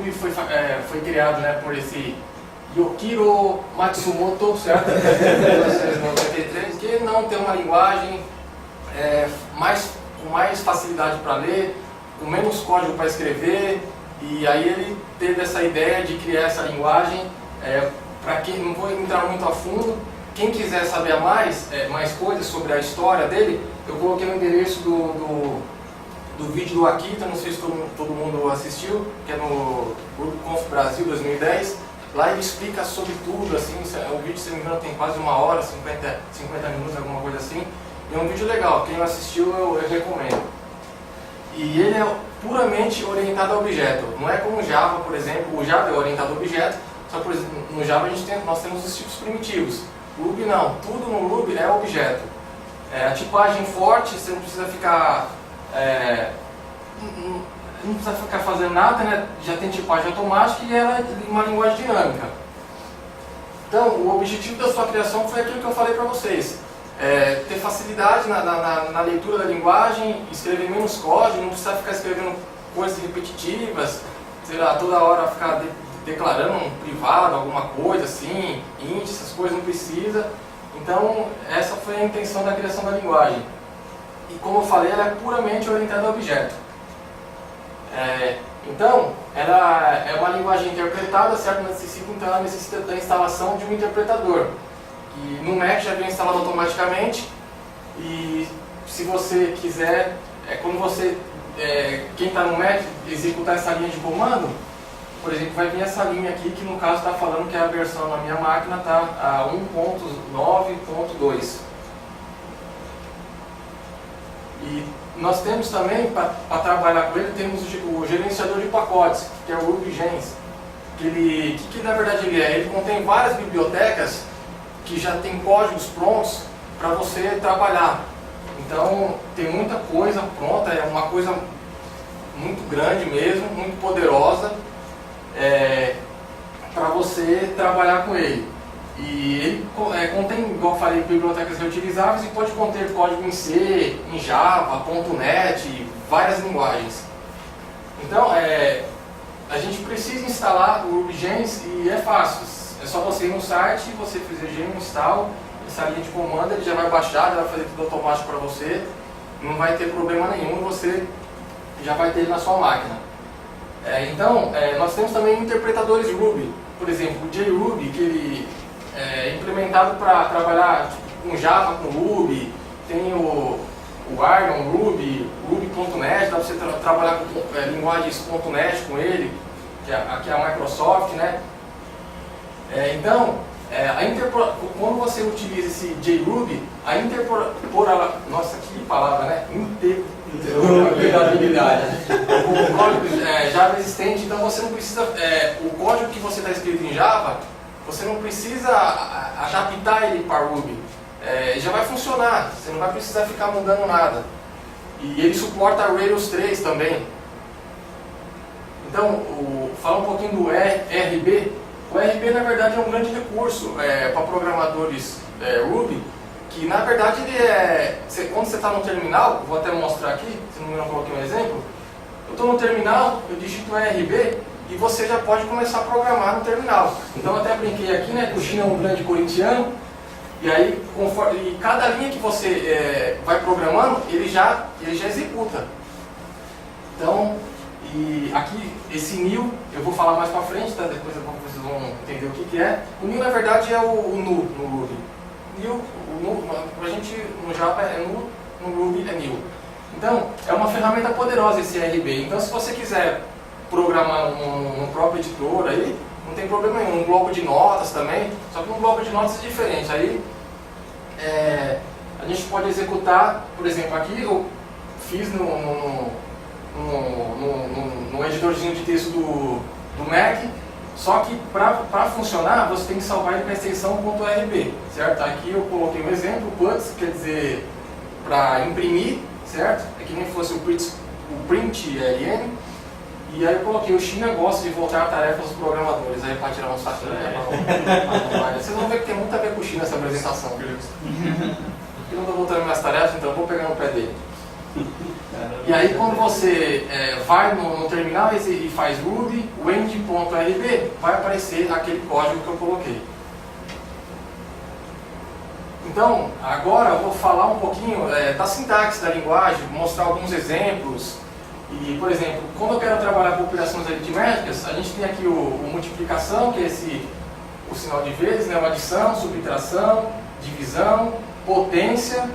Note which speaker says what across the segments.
Speaker 1: Ruby foi criado, né, por esse Yukiro Matsumoto, certo? Em 1993, que não tem uma linguagem com mais facilidade para ler, com menos código para escrever, e aí ele teve essa ideia de criar essa linguagem. Para quem não vou entrar muito a fundo, quem quiser saber mais coisas sobre a história dele, eu coloquei o endereço do vídeo do Akita, não sei se todo mundo assistiu, que é no Grupo Conf Brasil 2010. Lá ele explica sobre tudo, assim, o vídeo, se não me engano, tem quase 1 hora, 50 minutos, alguma coisa assim. E é um vídeo legal, quem não assistiu eu recomendo. E ele é puramente orientado a objeto, não é como o Java, por exemplo. O Java é orientado a objeto, só que por exemplo, no Java nós temos os tipos primitivos. O Ruby não, tudo no Ruby é objeto. A tipagem forte, você não precisa ficar fazendo nada, né? Já tem tipagem automática e ela é uma linguagem dinâmica. Então, o objetivo da sua criação foi aquilo que eu falei para vocês. Ter facilidade na leitura da linguagem, escrever menos código, não precisar ficar escrevendo coisas repetitivas, sei lá, toda hora ficar declarando um privado, alguma coisa assim, int, essas coisas não precisa. Então, essa foi a intenção da criação da linguagem. E como eu falei, ela é puramente orientada a objeto. Então, ela é uma linguagem interpretada, certo? Ela necessita da instalação de um interpretador. E no Mac já vem instalado automaticamente. E se você quiser, quem está no Mac, executar essa linha de comando, por exemplo, vai vir essa linha aqui, que no caso está falando que a versão na minha máquina está a 1.9.2. E nós temos também, para trabalhar com ele, temos o gerenciador de pacotes, que é o RubyGems. Que na verdade ele é? Ele contém várias bibliotecas que já tem códigos prontos para você trabalhar. Então, tem muita coisa pronta, é uma coisa muito grande mesmo, muito poderosa, para você trabalhar com ele. E ele contém, igual eu falei, bibliotecas reutilizáveis e pode conter código em C, em Java, .NET, várias linguagens. Então, a gente precisa instalar o RubyGems e é fácil. É só você ir no site, você fizer gem install, essa linha de comando, ele já vai baixar, já vai fazer tudo automático para você. Não vai ter problema nenhum, você já vai ter ele na sua máquina. Então, nós temos também interpretadores Ruby. Por exemplo, o JRuby, que ele é implementado para trabalhar com Java, com Ruby. Tem o Iron Ruby, Ruby.net, dá para você trabalhar com linguagens .NET com ele, que aqui é a Microsoft, né? Então, quando você utiliza esse JRuby, a nossa, que palavra, né? Interoperabilidade. O código Java existente, então você não precisa, o código que você está escrito em Java, você não precisa adaptar ele para Ruby. Já vai funcionar, você não vai precisar ficar mudando nada. E ele suporta Rails 3 também. Então, falar um pouquinho do RB. O RB, na verdade, é um grande recurso para programadores Ruby, que, na verdade, quando você está no terminal, vou até mostrar aqui, se não me engano, eu coloquei um exemplo. Eu estou no terminal, eu digito RB, e você já pode começar a programar no terminal. Então, eu até brinquei aqui, né, que o China é um grande corintiano, e aí, cada linha que você vai programando, ele já executa. Então, e aqui, esse new, eu vou falar mais pra frente, tá? Depois vocês vão entender o que é. O new, na verdade, é o nu no Ruby. New, pra gente, no Java é nu, no Ruby é new. Então, é uma ferramenta poderosa esse RB. Então, se você quiser programar no próprio editor aí, não tem problema nenhum. Um bloco de notas também, só que um bloco de notas é diferente. Aí, a gente pode executar, por exemplo, aqui eu fiz no editorzinho de texto do Mac, só que para funcionar você tem que salvar ele com a extensão .rb, certo? Aqui eu coloquei um exemplo, puts, quer dizer, para imprimir, certo? É que nem fosse o print ln, e aí eu coloquei o China gosta de voltar a tarefas dos programadores, aí para tirar um saquinho. Vocês vão ver que tem muito a ver com o China essa apresentação. Eu não estou voltando minhas tarefas, então eu vou pegar no pé dele. E aí quando você vai no terminal e faz ruby, o end.rb, vai aparecer aquele código que eu coloquei. Então, agora eu vou falar um pouquinho da sintaxe da linguagem, mostrar alguns exemplos. E, por exemplo, quando eu quero trabalhar com operações aritméticas, a gente tem aqui o multiplicação, que é o sinal de vezes, né? Uma adição, subtração, divisão, potência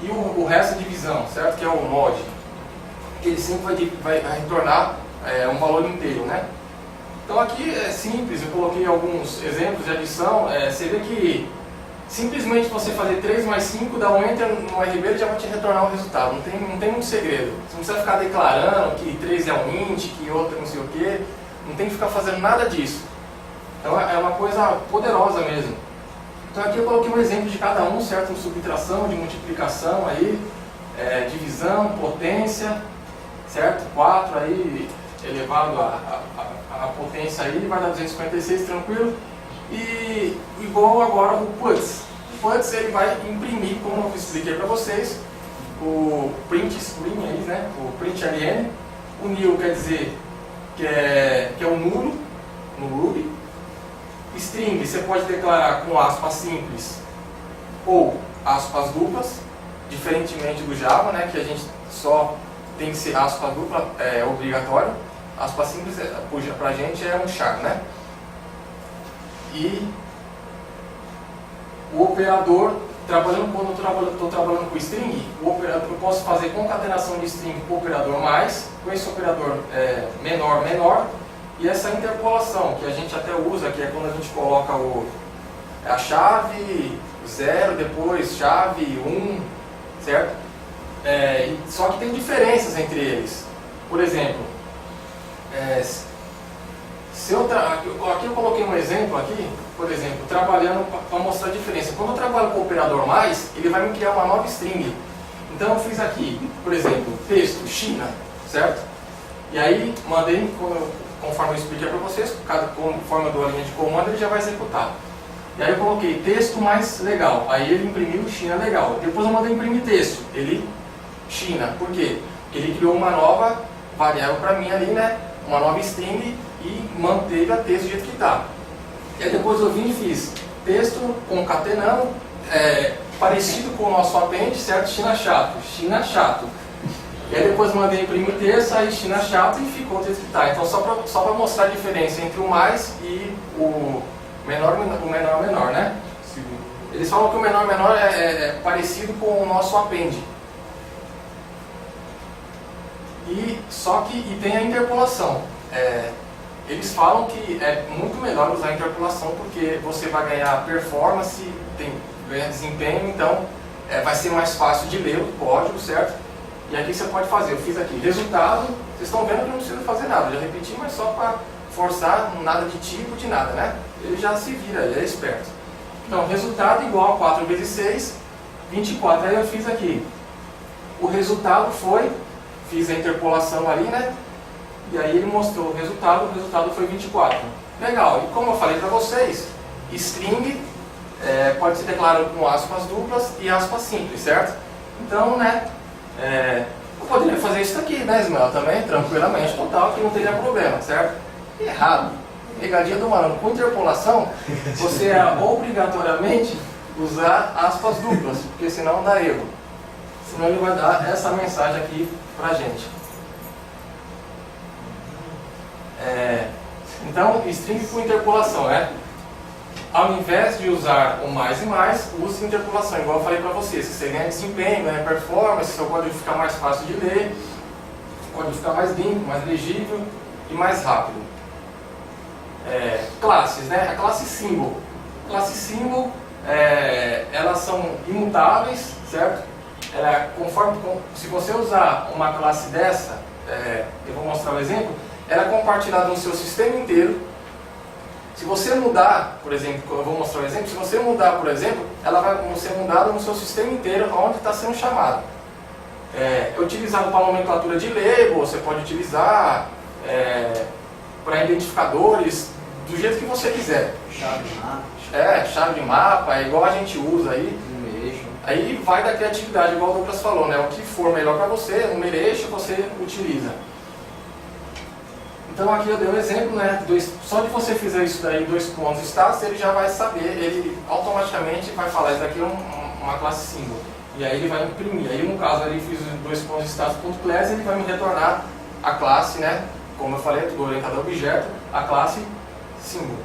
Speaker 1: e o resto de divisão, certo? Que é o mod. Que ele sempre vai retornar um valor inteiro, né? Então aqui é simples, eu coloquei alguns exemplos de adição. Você vê que simplesmente você fazer 3 mais 5, dar um enter no RB, ele já vai te retornar o resultado. Não tem muito segredo. Você não precisa ficar declarando que 3 é um int, que outro não sei o quê. Não tem que ficar fazendo nada disso. Então é uma coisa poderosa mesmo. Então aqui eu coloquei um exemplo de cada um, certo? De subtração, de multiplicação aí, divisão, potência, certo? 4 aí elevado a potência aí vai dar 256, tranquilo. E igual agora o puts. O puts ele vai imprimir, como eu expliquei para vocês, o print screen aí, né? O print ln. O nil quer dizer que é o nulo no Ruby. String você pode declarar com aspas simples ou aspas duplas, diferentemente do Java, né? Que a gente só tem que ser aspas dupla, é obrigatório. Aspas simples para a gente é um char, né? E o operador, quando eu estou trabalhando com string, eu posso fazer concatenação de string com o operador mais, com esse operador menor, menor, e essa interpolação, que a gente até usa, que é quando a gente coloca a chave 0, depois chave 1, certo? Só que tem diferenças entre eles. Por exemplo, aqui eu coloquei um exemplo aqui, por exemplo, trabalhando para mostrar a diferença. Quando eu trabalho com o operador mais, ele vai me criar uma nova string. Então eu fiz aqui, por exemplo, texto China, certo? E aí mandei, conforme eu expliquei para vocês, conforme eu dou a linha de comando, ele já vai executar. E aí eu coloquei texto mais legal, aí ele imprimiu China legal. Depois eu mandei imprimir texto, ele China. Por quê? Porque ele criou uma nova variável para mim ali, né? Uma nova string e manteve a texto do jeito que está. E aí depois eu vim e fiz texto concatenando, parecido com o nosso append, certo? China chato, China chato. E aí depois mandei imprimir texto, aí China chato e ficou o texto que está. Então só para mostrar a diferença entre o mais e o menor, né? Sim. Eles falam que o menor é parecido com o nosso append. E tem a interpolação. Eles falam que é muito melhor usar a interpolação porque você vai ganhar performance, ganha desempenho, então vai ser mais fácil de ler o código, certo? E aqui você pode fazer, eu fiz aqui, resultado, vocês estão vendo que não precisa fazer nada, eu já repeti, mas só para forçar, nada de tipo, de nada, né? Ele já se vira, ele é esperto. Então, resultado igual a 4 vezes 6, 24, aí eu fiz aqui. O resultado fiz a interpolação ali, né? E aí ele mostrou o resultado foi 24. Legal, e como eu falei para vocês, string pode ser declarado com aspas duplas e aspas simples, certo? Então, né, eu poderia fazer isso aqui, né, Ismael, também, tranquilamente, total, que não teria problema, certo? Errado. Pegadinha do malandro. Com interpolação, você obrigatoriamente usar aspas duplas, porque senão dá erro. Senão ele vai dar essa mensagem aqui pra gente. Então, string com interpolação, né? Ao invés de usar o mais e mais, use interpolação, igual eu falei para vocês. Se você ganha desempenho, ganha performance, seu código fica mais fácil de ler, o código fica mais limpo, mais legível e mais rápido. Classes, né? A classe symbol. Classe symbol, elas são imutáveis, certo? Se você usar uma classe dessa, eu vou mostrar o exemplo, ela é compartilhada no seu sistema inteiro. Se você mudar, por exemplo, eu vou mostrar um exemplo, se você mudar, por exemplo, ela vai ser mudada no seu sistema inteiro, onde está sendo chamado. É utilizado para nomenclatura de label, você pode utilizar para identificadores, do jeito que você quiser.
Speaker 2: Chave de mapa.
Speaker 1: Chave de mapa, é igual a gente usa aí. Aí vai da criatividade, igual o Douglas falou, né? O que for melhor para você, no eixo você utiliza. Então aqui eu dei um exemplo, né? Só de você fizer isso daí, 2 pontos status, ele já vai saber, ele automaticamente vai falar, isso daqui é uma classe símbolo. E aí ele vai imprimir. Aí no caso ali fiz 2 pontos status.class, ele vai me retornar a classe, né? Como eu falei, tudo orientado a objeto, a classe símbolo.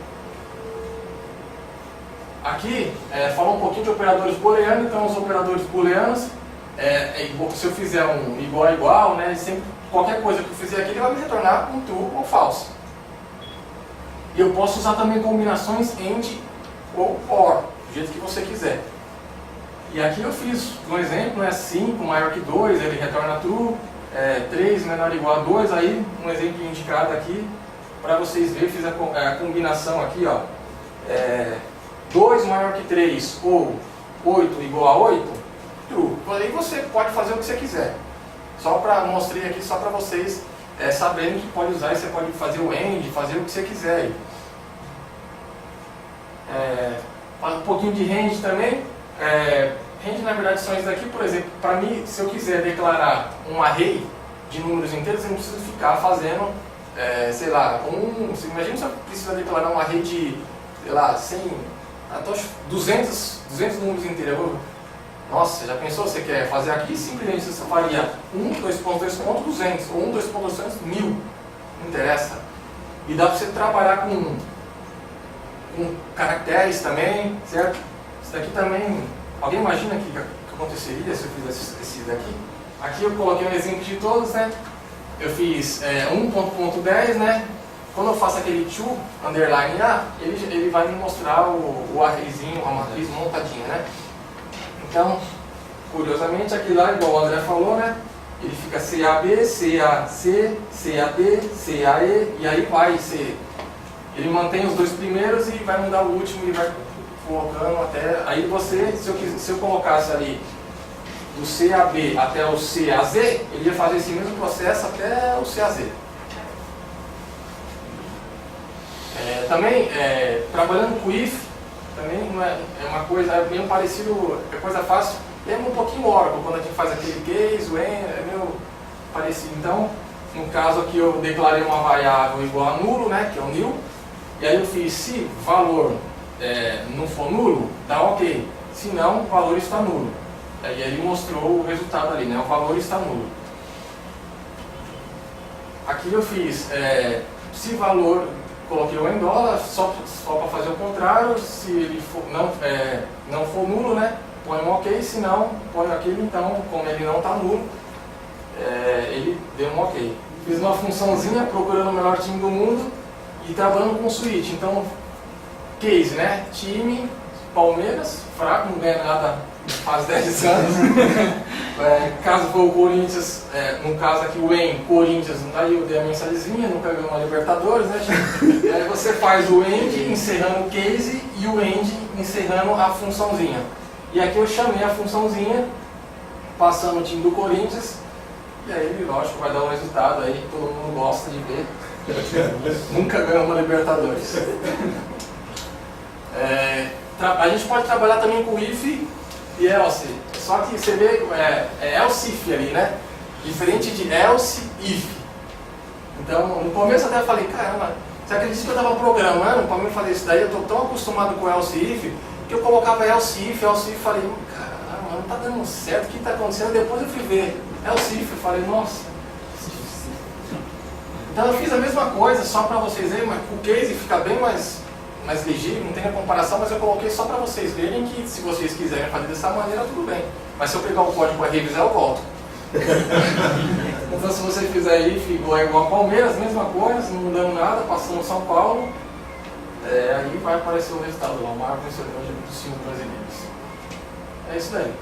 Speaker 1: Aqui, fala um pouquinho de operadores booleanos. Então os operadores booleanos, se eu fizer um igual a igual, né? Sempre, qualquer coisa que eu fizer aqui, ele vai me retornar um true ou false. E eu posso usar também combinações AND ou OR, do jeito que você quiser. E aqui eu fiz um exemplo, né? 5 maior que 2, ele retorna true, 3 menor ou igual a 2, aí um exemplo indicado aqui, para vocês verem, fiz a combinação aqui, ó, 2 maior que 3 ou 8 igual a 8, true. Aí você pode fazer o que você quiser. Só para mostrar aqui, só para vocês saberem que pode usar, e você pode fazer o AND, fazer o que você quiser. Um pouquinho de range também. Range na verdade são esses daqui, por exemplo, para mim, se eu quiser declarar um array de números inteiros, eu não preciso ficar fazendo, sei lá, imagina se eu precisar declarar um array de, sei lá, 100, 200 números inteiros. Nossa, já pensou, você quer fazer aqui, simplesmente você faria 2 pontos, 200, ou 2 pontos, 1000, não interessa. E dá para você trabalhar com caracteres também, certo? Isso daqui também, alguém imagina o que aconteceria se eu fizesse esse daqui? Aqui eu coloquei um exemplo de todos, né? Eu fiz 1.10, né? Quando eu faço aquele to underline A, ele vai me mostrar o arrayzinho, a matriz montadinha, né? Então, curiosamente, aqui lá, igual o André falou, né? Ele fica CAB, CAC, CAD, CAE, e aí vai ser. Ele mantém os 2 primeiros e vai mudar o último e vai colocando até. Aí você, se eu colocasse ali do CAB até o CAZ, ele ia fazer esse mesmo processo até o CAZ. Também, trabalhando com if, também não é uma coisa, é meio parecido, é coisa fácil, lembra um pouquinho o Oracle, quando a gente faz aquele case, when, é meio parecido. Então, no caso aqui eu declarei uma variável igual a nulo, né, que é o nil, e aí eu fiz, se valor não for nulo, dá ok, se não, o valor está nulo. Aí ele mostrou o resultado ali, né, o valor está nulo. Aqui eu fiz, se valor, coloquei o em dólar, só para fazer o contrário, se ele for, não for nulo, né, põe um ok, se não, põe aquele, então, como ele não está nulo, ele deu um ok. Fiz uma funçãozinha procurando o melhor time do mundo e trabalhando com switch. Então, case, né, time, Palmeiras, fraco, não ganha nada faz 10 anos. Caso for o Corinthians, no caso aqui o EN, Corinthians, aí eu dei a mensagenzinha, nunca ganhou uma Libertadores, né? E aí você faz o END encerrando o case e o END encerrando a funçãozinha. E aqui eu chamei a funçãozinha, passando o time do Corinthians, e aí, lógico, vai dar um resultado aí que todo mundo gosta de ver. Nunca ganhou uma Libertadores. A gente pode trabalhar também com if e else, só que você vê else if ali, né? Diferente de else if. Então, no começo eu até falei, caramba, você acredita que eu estava programando? Para mim, eu falei, isso daí eu estou tão acostumado com else if, que eu colocava else if, falei, caramba, não está dando certo, o que está acontecendo? Depois eu fui ver else if, eu falei, nossa. Então eu fiz a mesma coisa, só para vocês verem, mas o case fica bem mais legível, não tem a comparação, mas eu coloquei só para vocês verem que se vocês quiserem fazer dessa maneira, tudo bem. Mas se eu pegar o código para revisar, eu volto. Então se você fizer aí, igual a Palmeiras, mesma coisa, não mudando nada, passando São Paulo, aí vai aparecer o resultado lá, o maior vencedor dos 5 brasileiros. É isso daí.